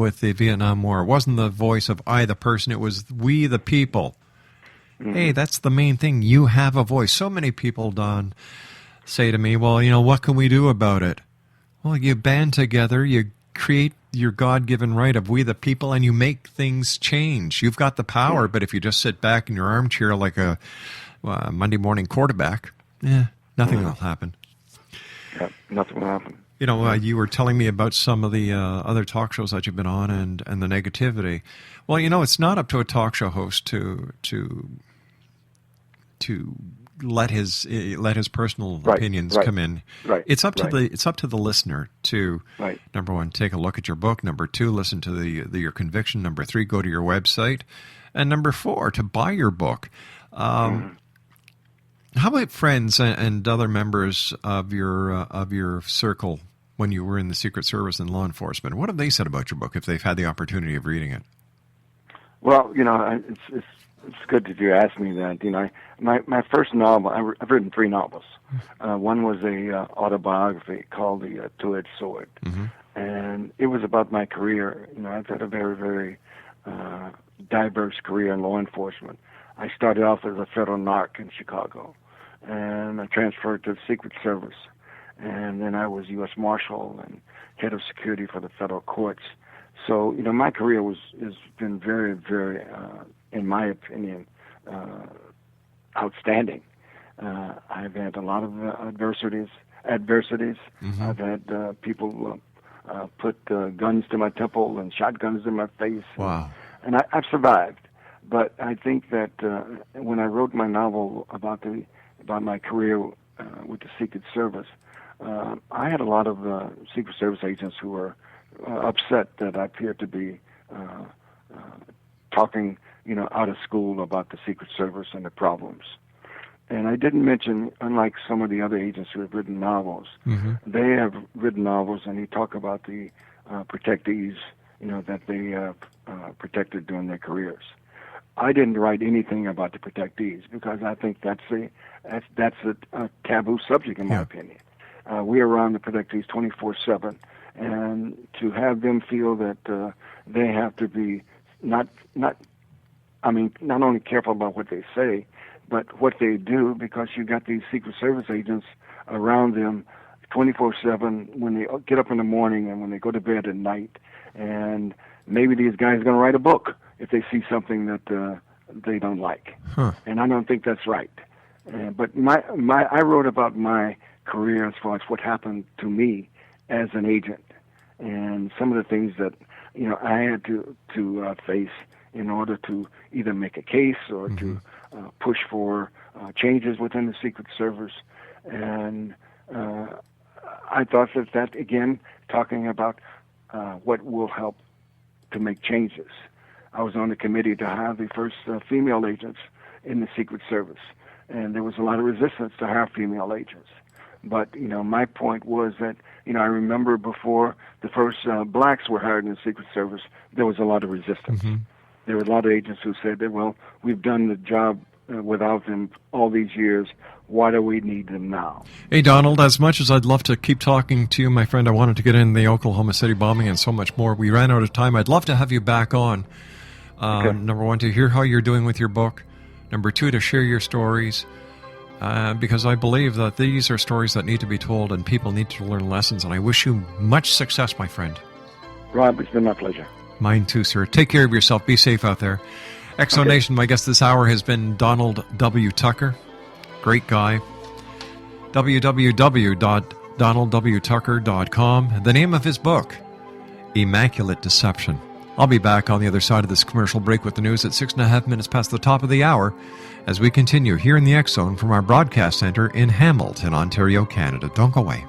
with the Vietnam War. It wasn't the voice of I, the person. It was we, the people. Mm-hmm. Hey, that's the main thing. You have a voice. So many people, Don, say to me, well, what can we do about it? Well, you band together, you create your God-given right of we the people, and you make things change. You've got the power, but if you just sit back in your armchair like a Monday morning quarterback, nothing will happen. Yeah, nothing will happen. You were telling me about some of the other talk shows that you've been on and the negativity. Well, it's not up to a talk show host to let his personal opinions come in. Right. It's up to the listener to number one, take a look at your book. Number two, listen to your conviction. Number three, go to your website, and number four, to buy your book. How about friends and other members of your circle when you were in the Secret Service and law enforcement? What have they said about your book if they've had the opportunity of reading it? Well, it's good that you asked me that. My first novel, I've written 3 novels. One was a autobiography called The Two-Edged Sword, and it was about my career. I've had a very, very diverse career in law enforcement. I started off as a federal narc in Chicago, and I transferred to the Secret Service, and then I was U.S. Marshal and head of security for the federal courts. So, my career has been very, very, in my opinion, outstanding. I've had a lot of adversities. I've had people put guns to my temple and shotguns in my face. Wow. And I've survived. But I think that when I wrote my novel about my career with the Secret Service, I had a lot of Secret Service agents who were upset that I appeared to be talking, out of school about the Secret Service and the problems. And I didn't mention, unlike some of the other agents who have written novels, they have written novels and they talk about the protectees, that they have protected during their careers. I didn't write anything about the protectees because I think that's a taboo subject in my opinion. We are around the protectees 24/7, and to have them feel that they have to be not only careful about what they say, but what they do, because you got these Secret Service agents around them 24/7 when they get up in the morning and when they go to bed at night, and maybe these guys are going to write a book if they see something that they don't like. And I don't think that's right. But I wrote about my career as far as what happened to me as an agent, and some of the things that I had to face in order to either make a case or to push for changes within the Secret Service. And I thought that again, talking about what will help to make changes. I was on the committee to hire the first female agents in the Secret Service, and there was a lot of resistance to hire female agents. But, my point was that, I remember before the first blacks were hired in the Secret Service, there was a lot of resistance. There were a lot of agents who said that, well, we've done the job without them all these years. Why do we need them now? Hey, Donald, as much as I'd love to keep talking to you, my friend, I wanted to get in the Oklahoma City bombing and so much more. We ran out of time. I'd love to have you back on. Okay. Number one, to hear how you're doing with your book. Number two, to share your stories. Because I believe that these are stories that need to be told and people need to learn lessons. And I wish you much success, my friend. Rob, it's been my pleasure. Mine too, sir. Take care of yourself. Be safe out there. Exo Nation, my guest this hour has been Donald W. Tucker. Great guy. www.donaldwtucker.com. The name of his book, Immaculate Deception. I'll be back on the other side of this commercial break with the news at 6.5 minutes past the top of the hour as we continue here in the X Zone from our broadcast center in Hamilton, Ontario, Canada. Don't go away.